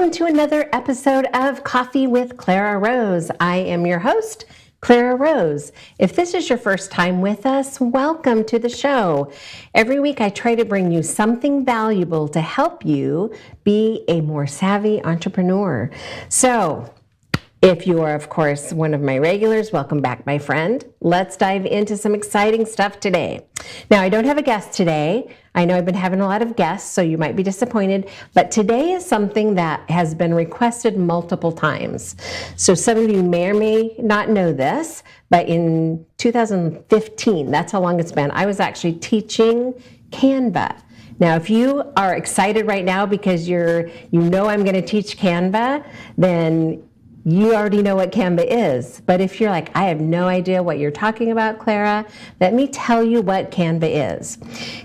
Welcome to another episode of Coffee with Clara Rose. I am your host, Clara Rose. If this is your first time with us, welcome to the show. Every week I try to bring you something valuable to help you be a more savvy entrepreneur. So, if you are, of course, one of my regulars, welcome back, my friend. Let's dive into some exciting stuff today. Now, I don't have a guest today. I know I've been having a lot of guests, so you might be disappointed, but today is something that has been requested multiple times. So some of you may or may not know this, but in 2015, that's how long it's been, I was actually teaching Canva. Now, if you are excited right now because you know I'm going to teach Canva, then you already know what Canva is. But if you're like, I have no idea what you're talking about, Clara, let me tell you what Canva is.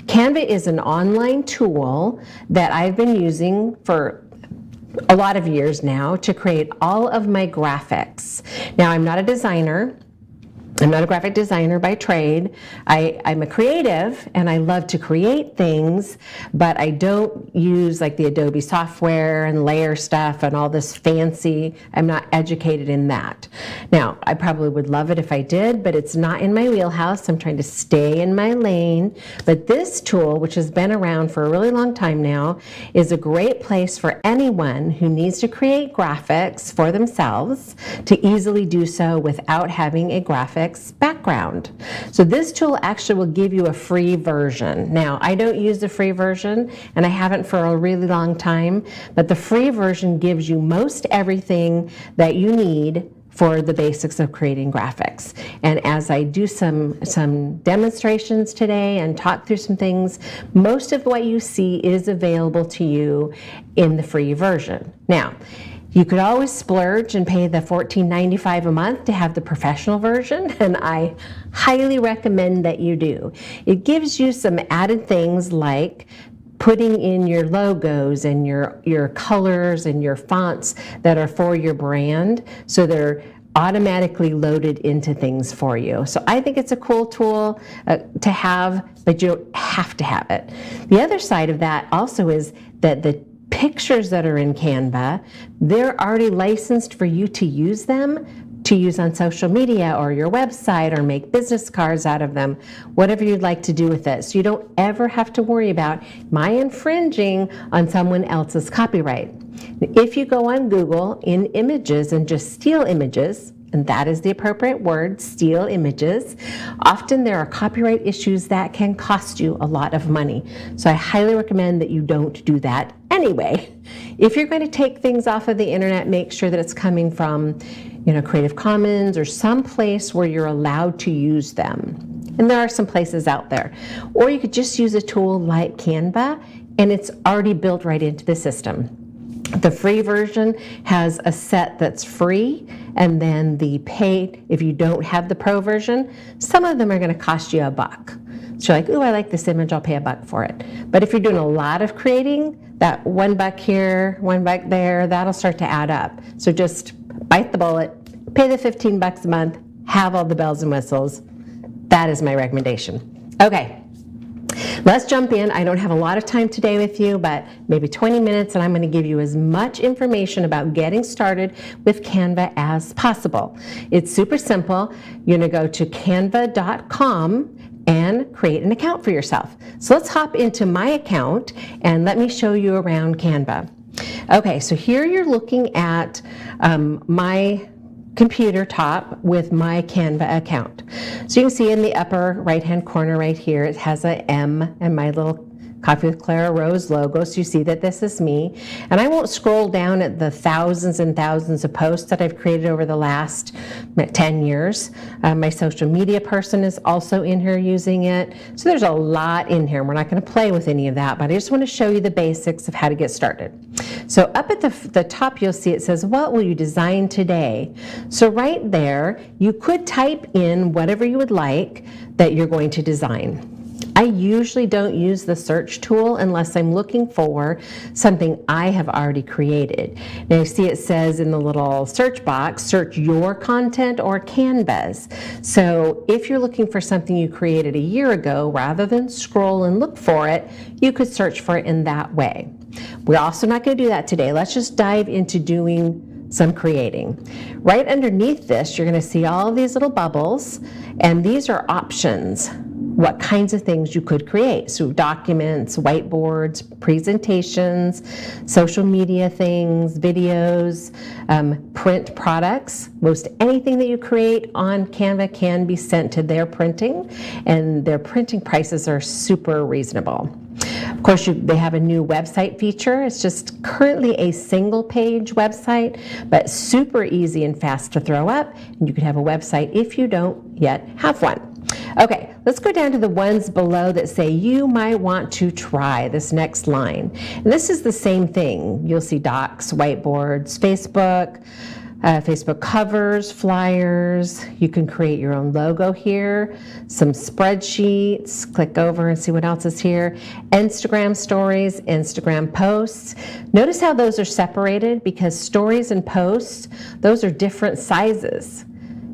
Canva is an online tool that I've been using for a lot of years now to create all of my graphics. Now, I'm not a designer. I'm not a graphic designer by trade. I'm a creative and I love to create things, but I don't use like the Adobe software and layer stuff and all this fancy. I'm not educated in that. Now, I probably would love it if I did, but it's not in my wheelhouse. I'm trying to stay in my lane. But this tool, which has been around for a really long time now, is a great place for anyone who needs to create graphics for themselves to easily do so without having a graphics background. So this tool actually will give you a free version. Now, I don't use the free version and I haven't for a really long time, but the free version gives you most everything that you need for the basics of creating graphics. And as I do some demonstrations today and talk through some things, most of what you see is available to you in the free version. Now, you could always splurge and pay the $14.95 a month to have the professional version, and I highly recommend that you do. It gives you some added things like putting in your logos and your colors and your fonts that are for your brand, so they're automatically loaded into things for you. So I think it's a cool tool to have, but you don't have to have it. The other side of that also is that the pictures that are in Canva, they're already licensed for you to use them, to use on social media or your website or make business cards out of them, whatever you'd like to do with it. So you don't ever have to worry about, am I infringing on someone else's copyright? If you go on Google in images and just steal images, and that is the appropriate word, steal images, often there are copyright issues that can cost you a lot of money. So I highly recommend that you don't do that anyway. If you're going to take things off of the internet, make sure that it's coming from, Creative Commons or some place where you're allowed to use them. And there are some places out there. Or you could just use a tool like Canva, and it's already built right into the system. The free version has a set that's free, and then the paid, if you don't have the pro version, some of them are going to cost you $1. So you're like, ooh, I like this image, I'll pay $1 for it. But if you're doing a lot of creating, that $1 here, $1 there, that'll start to add up. So just bite the bullet, pay the $15 a month, have all the bells and whistles. That is my recommendation. Okay. Let's jump in. I don't have a lot of time today with you, but maybe 20 minutes, and I'm going to give you as much information about getting started with Canva as possible. It's super simple. You're going to go to canva.com and create an account for yourself. So let's hop into my account and let me show you around Canva. Okay, so here you're looking at my computer top with my Canva account. So you can see in the upper right-hand corner right here, it has a M and my little Coffee with Clara Rose logo, so you see that this is me. And I won't scroll down at the thousands and thousands of posts that I've created over the last 10 years. My social media person is also in here using it. So there's a lot in here. We're not going to play with any of that, but I just want to show you the basics of how to get started. So up at the top, you'll see it says, what will you design today? So right there, you could type in whatever you would like that you're going to design. I usually don't use the search tool unless I'm looking for something I have already created. Now you see it says in the little search box, search your content or Canvas. So if you're looking for something you created a year ago, rather than scroll and look for it, you could search for it in that way. We're also not going to do that today. Let's just dive into doing some creating. Right underneath this, you're going to see all of these little bubbles, and these are options, what kinds of things you could create. So documents, whiteboards, presentations, social media things, videos, print products. Most anything that you create on Canva can be sent to their printing, and their printing prices are super reasonable. Of course, they have a new website feature. It's just currently a single page website, but super easy and fast to throw up. And you could have a website if you don't yet have one. Okay, let's go down to the ones below that say you might want to try this next line. And this is the same thing. You'll see docs, whiteboards, Facebook covers, flyers. You can create your own logo here, some spreadsheets, click over and see what else is here, Instagram stories, Instagram posts. Notice how those are separated, because stories and posts, those are different sizes.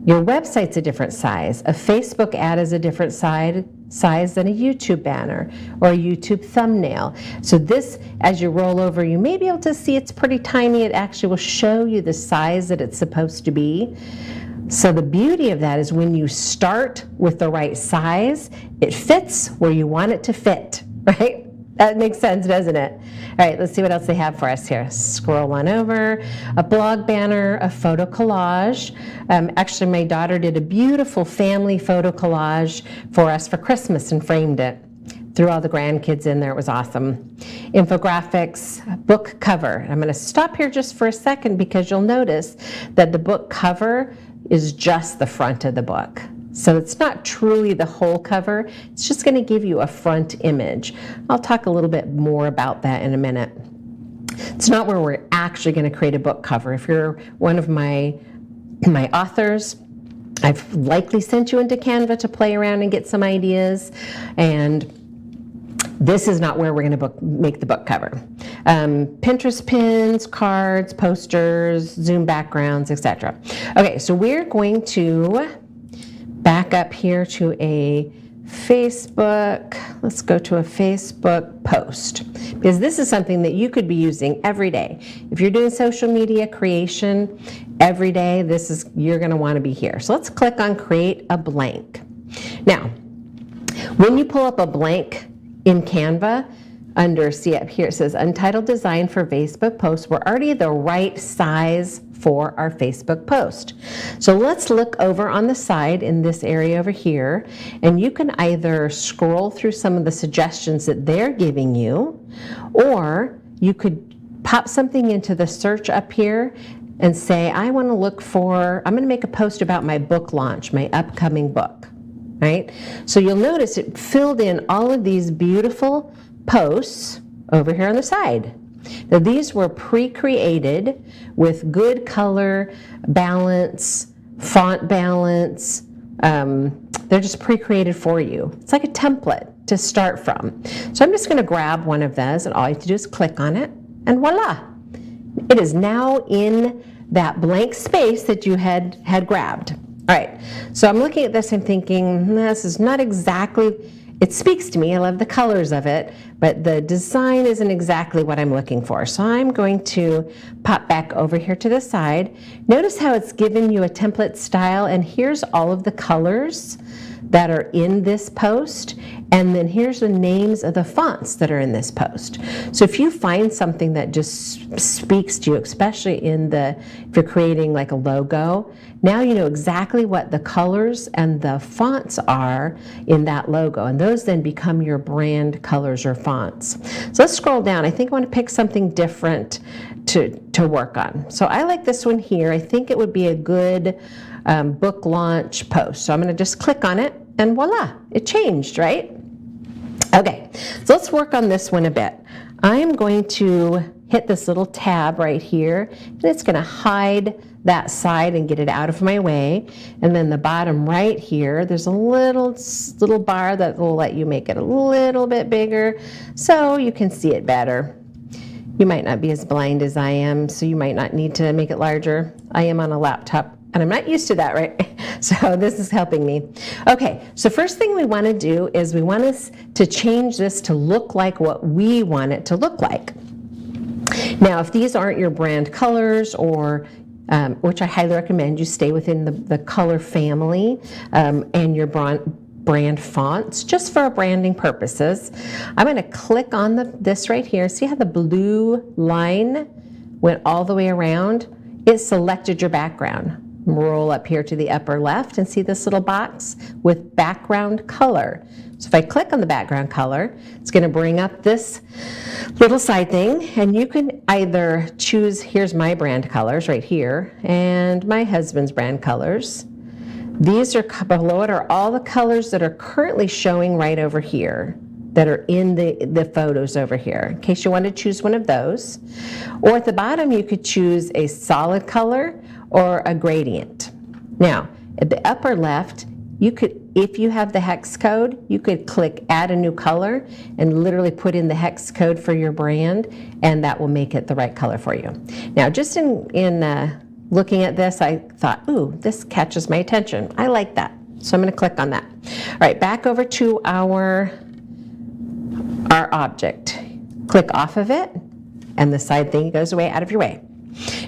Your website's a different size. A Facebook ad is a different size than a YouTube banner or a YouTube thumbnail. So this, as you roll over, you may be able to see it's pretty tiny. It actually will show you the size that it's supposed to be. So the beauty of that is when you start with the right size, it fits where you want it to fit, right? That makes sense, doesn't it? All right, let's see what else they have for us here. Scroll on over. A blog banner, a photo collage. Actually, my daughter did a beautiful family photo collage for us for Christmas and framed it. Threw all the grandkids in there. It was awesome. Infographics, book cover. I'm going to stop here just for a second because you'll notice that the book cover is just the front of the book. So it's not truly the whole cover. It's just going to give you a front image. I'll talk a little bit more about that in a minute. It's not where we're actually going to create a book cover. If you're one of my authors, I've likely sent you into Canva to play around and get some ideas. And this is not where we're going to make the book cover. Pinterest pins, cards, posters, Zoom backgrounds, etc. Okay, so we're going to back up here to a Facebook. Let's go to a Facebook post, because this is something that you could be using every day. If you're doing social media creation every day, you're going to want to be here. So let's click on create a blank. Now, when you pull up a blank in Canva, see up here, it says Untitled Design for Facebook Post. We're already the right size for our Facebook post. So let's look over on the side in this area over here, and you can either scroll through some of the suggestions that they're giving you, or you could pop something into the search up here and say, I'm going to make a post about my book launch, my upcoming book, right? So you'll notice it filled in all of these beautiful posts over here on the side. Now these were pre-created with good color balance, font balance. They're just pre-created for you. It's like a template to start from. So I'm just going to grab one of those, and all you have to do is click on it, and voila! It is now in that blank space that you had grabbed. All right, so I'm looking at this and thinking, this is not exactly, it speaks to me, I love the colors of it, but the design isn't exactly what I'm looking for. So I'm going to pop back over here to the side. Notice how it's given you a template style, and here's all of the colors that are in this post, and then here's the names of the fonts that are in this post. So if you find something that just speaks to you, especially if you're creating like a logo, now you know exactly what the colors and the fonts are in that logo, and those then become your brand colors or fonts. So let's scroll down. I think I want to pick something different to work on. So I like this one here. I think it would be a good book launch post. So I'm going to just click on it, and voila, it changed, right? Okay, so let's work on this one a bit. I'm going to hit this little tab right here, and it's going to hide that side and get it out of my way. And then the bottom right here, there's a little bar that will let you make it a little bit bigger so you can see it better. You might not be as blind as I am, so you might not need to make it larger. I am on a laptop, and I'm not used to that, right? So this is helping me. Okay, so first thing we want to do is we want to change this to look like what we want it to look like. Now, if these aren't your brand colors, or which I highly recommend you stay within the color family and your brand fonts, just for branding purposes, I'm going to click on this right here. See how the blue line went all the way around? It selected your background. Roll up here to the upper left and see this little box with background color. So if I click on the background color, it's going to bring up this little side thing, and you can either choose, here's my brand colors right here, and my husband's brand colors. These are below it are all the colors that are currently showing right over here, that are in the photos over here, in case you want to choose one of those. Or at the bottom, you could choose a solid color or a gradient. Now, at the upper left, you could, if you have the hex code, you could click add a new color and literally put in the hex code for your brand, and that will make it the right color for you. Now, just in looking at this, I thought, ooh, this catches my attention. I like that. So I'm going to click on that. All right, back over to our object. Click off of it, and the side thing goes away, out of your way.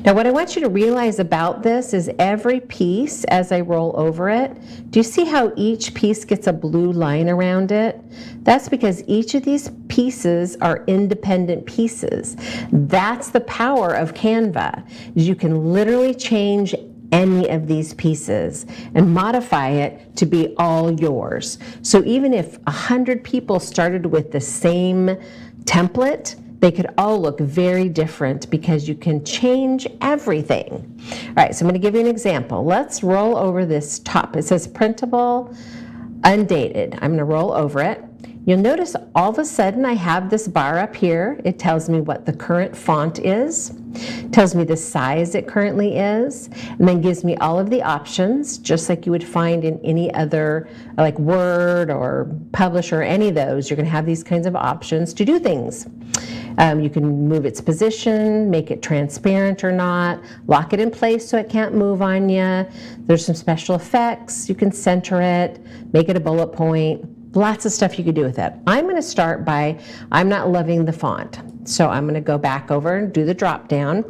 Now, what I want you to realize about this is every piece, as I roll over it, do you see how each piece gets a blue line around it? That's because each of these pieces are independent pieces. That's the power of Canva. You can literally change any of these pieces and modify it to be all yours. So even if 100 people started with the same template, they could all look very different because you can change everything. All right, so I'm going to give you an example. Let's roll over this top. It says printable, undated. I'm going to roll over it. You'll notice all of a sudden I have this bar up here. It tells me what the current font is, tells me the size it currently is, and then gives me all of the options, just like you would find in any other, like Word or Publisher, any of those. You're going to have these kinds of options to do things. You can move its position, make it transparent or not, lock it in place so it can't move on you. There's some special effects. You can center it, make it a bullet point. Lots of stuff you could do with it. I'm going to start by, I'm not loving the font. So I'm going to go back over and do the drop down.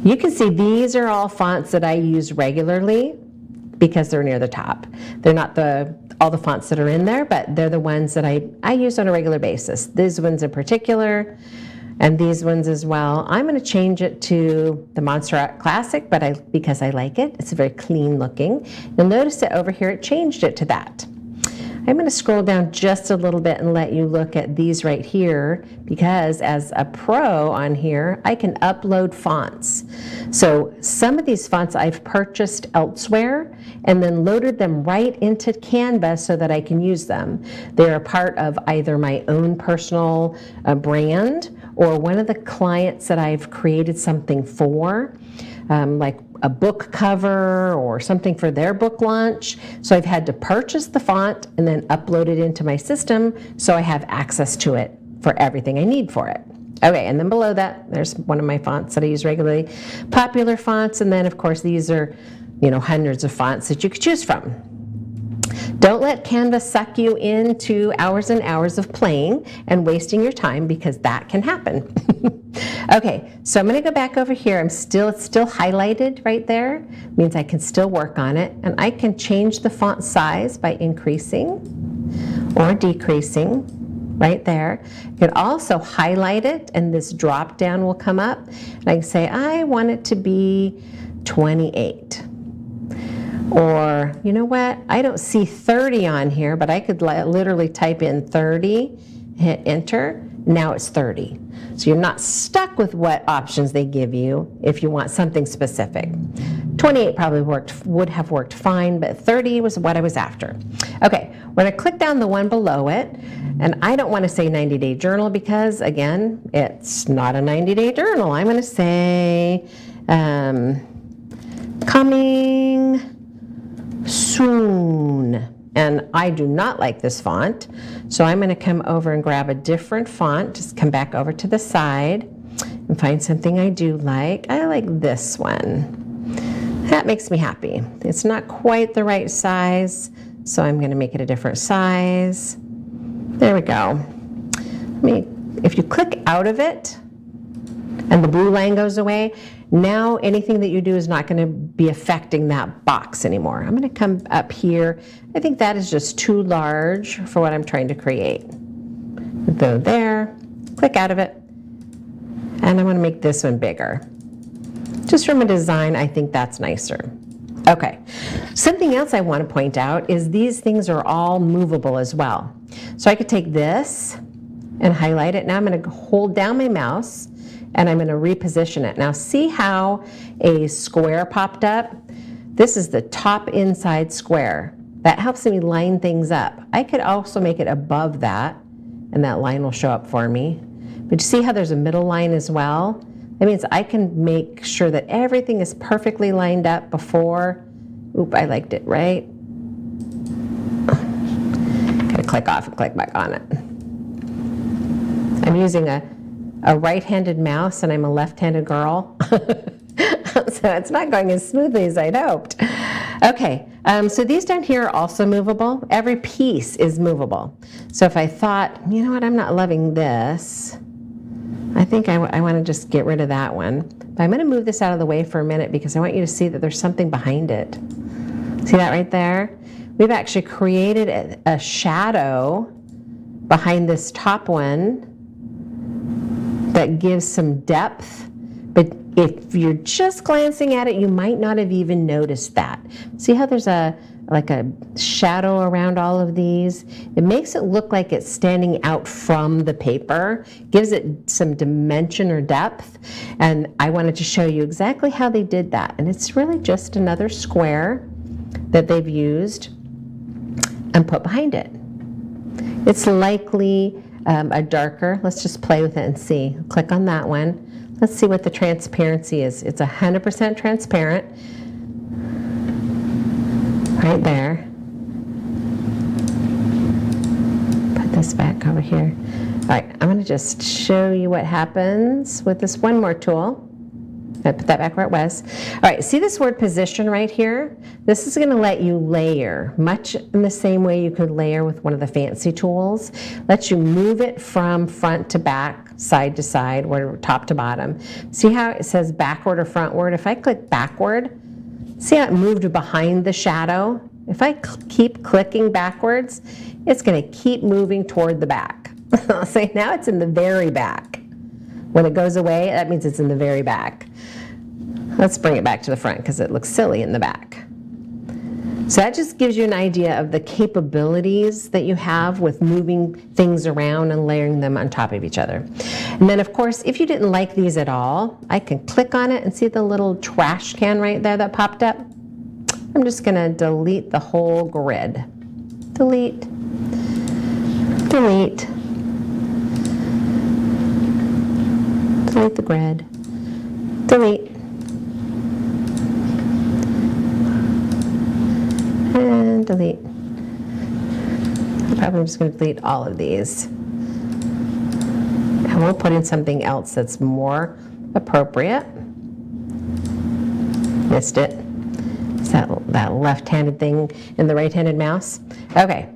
You can see these are all fonts that I use regularly because they're near the top. They're not all the fonts that are in there, but they're the ones that I use on a regular basis. These ones in particular, and these ones as well. I'm going to change it to the Montserrat Classic, but because I like it. It's very clean looking. You'll notice that over here it changed it to that. I'm going to scroll down just a little bit and let you look at these right here, because as a pro on here, I can upload fonts. So some of these fonts I've purchased elsewhere and then loaded them right into Canva so that I can use them. They're a part of either my own personal brand or one of the clients that I've created something for, like a book cover or something for their book launch. So I've had to purchase the font and then upload it into my system so I have access to it for everything I need for it. Okay, and then below that, there's one of my fonts that I use regularly, popular fonts, and then of course these are, hundreds of fonts that you could choose from. Don't let Canva suck you into hours and hours of playing and wasting your time, because that can happen. Okay, so I'm going to go back over here. It's still highlighted right there. Means I can still work on it, and I can change the font size by increasing or decreasing right there. You can also highlight it, and this drop down will come up, and I can say I want it to be 28. Or, you know what, I don't see 30 on here, but I could literally type in 30, hit enter, now it's 30. So you're not stuck with what options they give you if you want something specific. 28 probably would have worked fine, but 30 was what I was after. Okay, we're going to click down the one below it, and I don't want to say 90-day journal because, again, it's not a 90-day journal. I'm going to say coming soon. And I do not like this font, so I'm going to come over and grab a different font. Just come back over to the side and find something I do like. I like this one. That makes me happy. It's not quite the right size, so I'm going to make it a different size. There we go. If you click out of it, and the blue line goes away. Now anything that you do is not going to be affecting that box anymore. I'm going to come up here. I think that is just too large for what I'm trying to create. Go there, click out of it, and I want to make this one bigger. Just from a design, I think that's nicer. Okay, something else I want to point out is these things are all movable as well. So I could take this and highlight it. Now I'm going to hold down my mouse and I'm going to reposition it. Now see how a square popped up? This is the top inside square. That helps me line things up. I could also make it above that and that line will show up for me. But you see how there's a middle line as well? That means I can make sure that everything is perfectly lined up before. Oop, I liked it, right? Gotta click off and click back on it. I'm using a right-handed mouse and I'm a left-handed girl. So it's not going as smoothly as I'd hoped. Okay, so these down here are also movable. Every piece is movable. So if I thought, you know what, I'm not loving this, I think I want to just get rid of that one. But I'm going to move this out of the way for a minute because I want you to see that there's something behind it. See that right there? We've actually created a shadow behind this top one that gives some depth. But if you're just glancing at it, you might not have even noticed that. See how there's like a shadow around all of these? It makes it look like it's standing out from the paper, gives it some dimension or depth, and I wanted to show you exactly how they did that. And it's really just another square that they've used and put behind it. It's likely a darker, let's just play with it and see. Click on that one. Let's see what the transparency is. It's 100% transparent. Right there. Put this back over here. All right, I'm going to just show you what happens with this one more tool. I put that back where it was. All right, see this word position right here? This is going to let you layer, much in the same way you could layer with one of the fancy tools. Lets you move it from front to back, side to side, or top to bottom. See how it says backward or frontward? If I click backward, see how it moved behind the shadow? If I keep clicking backwards, it's going to keep moving toward the back. So now it's in the very back. When it goes away, that means it's in the very back. Let's bring it back to the front because it looks silly in the back. So that just gives you an idea of the capabilities that you have with moving things around and layering them on top of each other. And then of course, if you didn't like these at all, I can click on it and see the little trash can right there that popped up. I'm just going to delete the whole grid. Delete. Delete. Delete the grid. Delete. And delete. I'm probably just going to delete all of these. And we'll put in something else that's more appropriate. Missed it. It's that left-handed thing in the right-handed mouse. Okay.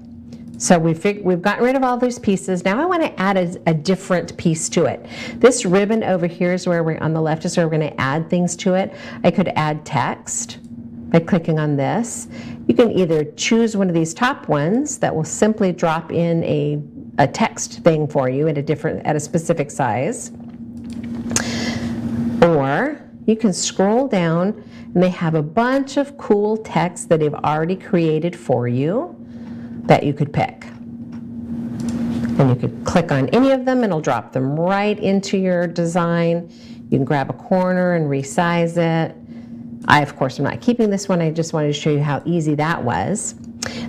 So we've gotten rid of all those pieces. Now I want to add a different piece to it. This ribbon over here is where we're on the left is where we're going to add things to it. I could add text by clicking on this. You can either choose one of these top ones that will simply drop in a text thing for you at a specific size. Or you can scroll down and they have a bunch of cool text that they've already created for you that you could pick. And you could click on any of them and it'll drop them right into your design. You can grab a corner and resize it. I, of course, am not keeping this one. I just wanted to show you how easy that was.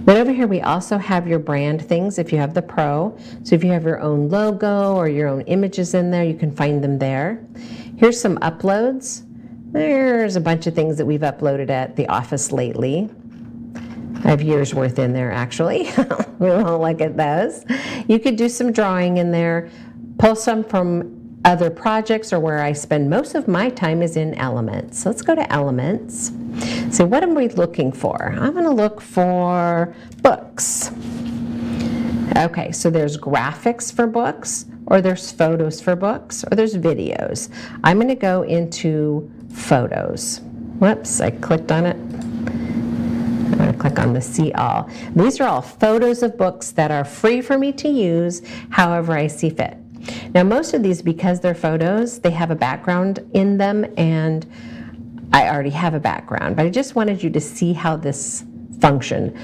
Then over here, we also have your brand things if you have the Pro. So if you have your own logo or your own images in there, you can find them there. Here's some uploads. There's a bunch of things that we've uploaded at the office lately. I have years worth in there, actually. We won't look at those. You could do some drawing in there, pull some from other projects, or where I spend most of my time is in Elements. Let's go to Elements. So what am we looking for? I'm going to look for books. Okay, so there's graphics for books, or there's photos for books, or there's videos. I'm going to go into photos. Whoops, I clicked on it. I'm going to click on the see all. These are all photos of books that are free for me to use however I see fit. Now most of these, because they're photos, they have a background in them, and I already have a background, but I just wanted you to see how this functioned.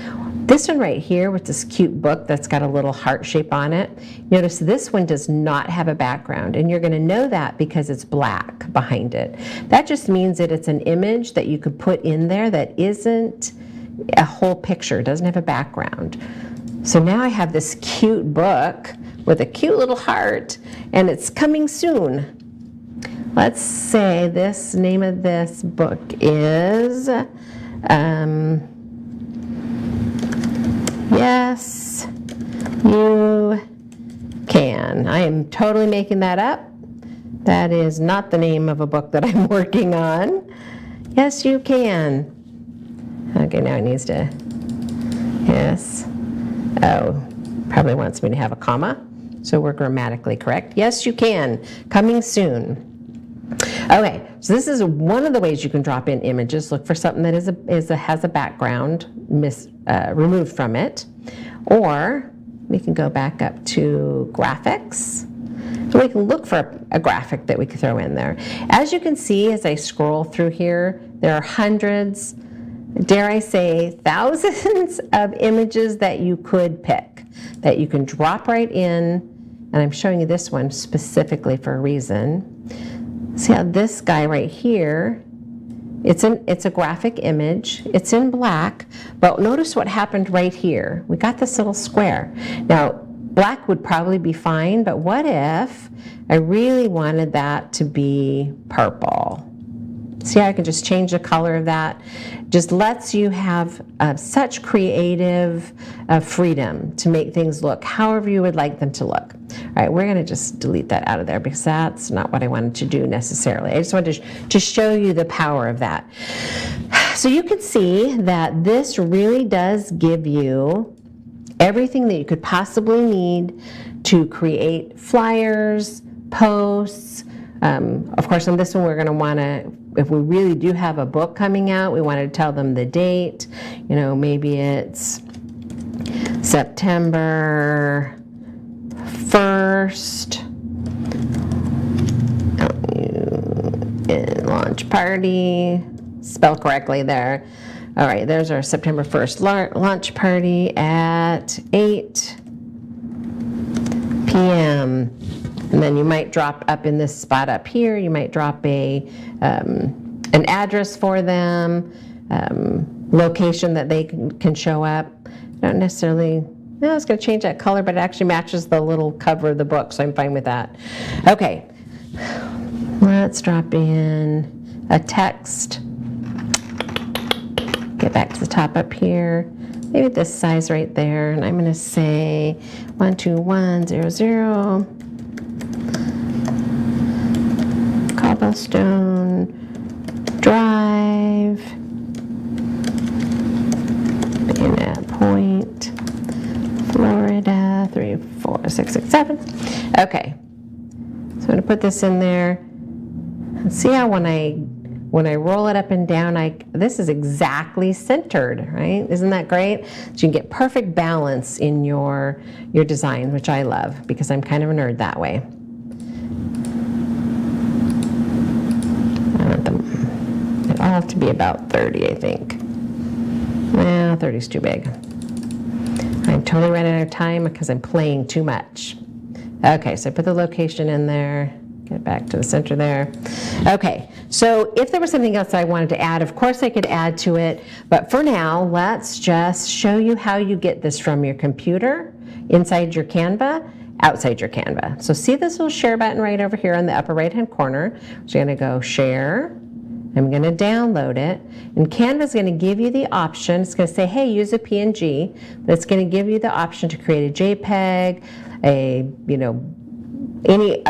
This one right here with this cute book that's got a little heart shape on it, notice this one does not have a background, and you're going to know that because it's black behind it. That just means that it's an image that you could put in there that isn't a whole picture, doesn't have a background. So now I have this cute book with a cute little heart, and it's coming soon. Let's say this name of this book is Yes, You Can. I am totally making that up. That is not the name of a book that I'm working on. Yes, you can. Okay, now it needs to, yes. Oh, probably wants me to have a comma, so we're grammatically correct. Yes, you can. Coming soon. Okay, so this is one of the ways you can drop in images. Look for something that has a background removed from it. Or we can go back up to graphics. So we can look for a graphic that we can throw in there. As you can see, as I scroll through here, there are hundreds, dare I say, thousands of images that you could pick, that you can drop right in. And I'm showing you this one specifically for a reason. See how this guy right here, it's a graphic image. It's in black, but notice what happened right here. We got this little square. Now, black would probably be fine, but what if I really wanted that to be purple? See how I can just change the color of that? Just lets you have such creative freedom to make things look however you would like them to look. All right, we're going to just delete that out of there because that's not what I wanted to do necessarily. I just wanted to show you the power of that. So you can see that this really does give you everything that you could possibly need to create flyers, posts. Of course, on this one, we're going to want to, if we really do have a book coming out, we want to tell them the date. You know, maybe it's September 1st, launch party, spell correctly there. All right, there's our September 1st launch party at 8 p.m. And then you might drop up in this spot up here, you might drop an address for them, location that they can show up. Not necessarily, no, I was going to change that color, but it actually matches the little cover of the book, so I'm fine with that. Okay, let's drop in a text. Get back to the top up here. Maybe this size right there, and I'm going to say 12100. Cobblestone Drive, Bayonet Point, Florida 34667. Okay, so I'm going to put this in there. And see how when I roll it up and down, this is exactly centered, right? Isn't that great? So you can get perfect balance in your design, which I love because I'm kind of a nerd that way. I'll have to be about 30, I think. Well, 30 is too big. I'm totally running out of time because I'm playing too much. Okay, so I put the location in there. Get it back to the center there. Okay, so if there was something else I wanted to add, of course I could add to it. But for now, let's just show you how you get this from your computer, inside your Canva, outside your Canva. So see this little share button right over here on the upper right-hand corner. So you're going to go share. I'm going to download it, and Canva is going to give you the option. It's going to say, hey, use a PNG, but it's going to give you the option to create a JPEG, a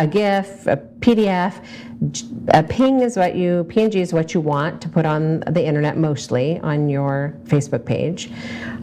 GIF, a PDF. A PNG is what you want to put on the internet, mostly on your Facebook page.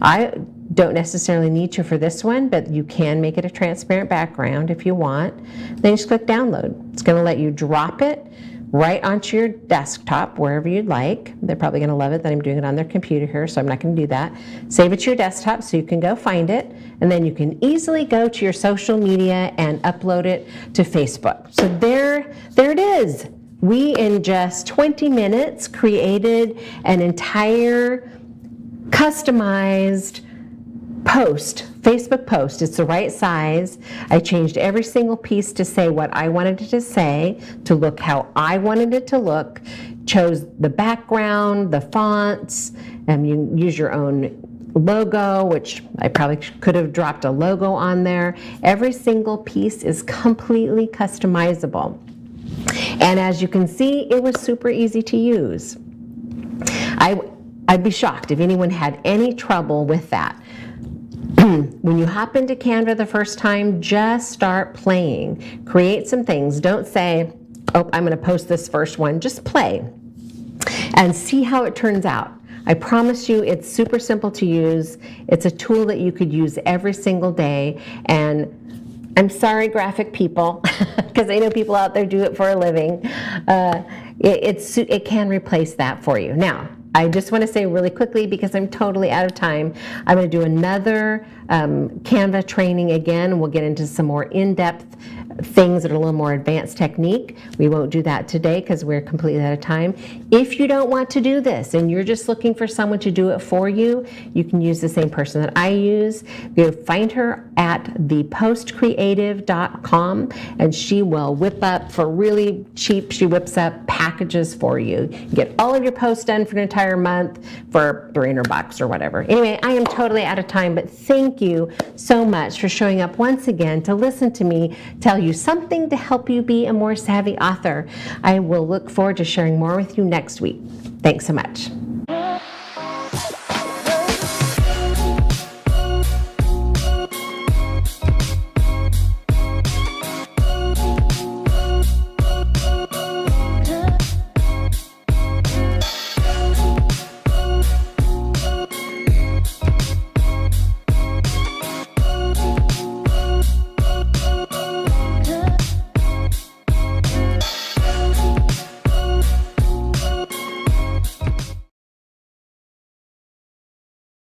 I don't necessarily need to for this one, but you can make it a transparent background if you want. Then just click download. It's going to let you drop it right onto your desktop, wherever you'd like. They're probably going to love it that I'm doing it on their computer here, so I'm not going to do that. Save it to your desktop so you can go find it, and then you can easily go to your social media and upload it to Facebook. So there it is. We, in just 20 minutes, created an entire customized post, Facebook post. It's the right size. I changed every single piece to say what I wanted it to say, to look how I wanted it to look, chose the background, the fonts, and you use your own logo, which I probably could have dropped a logo on there. Every single piece is completely customizable. And as you can see, it was super easy to use. I'd be shocked if anyone had any trouble with that. When you hop into Canva the first time, just start playing. Create some things. Don't say, oh, I'm going to post this first one. Just play and see how it turns out. I promise you it's super simple to use. It's a tool that you could use every single day. And I'm sorry, graphic people, because I know people out there do it for a living. It can replace that for you. Now, I just want to say really quickly, because I'm totally out of time, I'm going to do another Canva training again. We'll get into some more in-depth things that are a little more advanced technique. We won't do that today because we're completely out of time. If you don't want to do this and you're just looking for someone to do it for you, you can use the same person that I use. You find her at thepostcreative.com, and she will whip up for really cheap. She whips up packages for you. You get all of your posts done for an entire month for $300 or whatever. Anyway, I am totally out of time, but thank you so much for showing up once again to listen to me tell you something to help you be a more savvy author. I will look forward to sharing more with you next week. Thanks so much.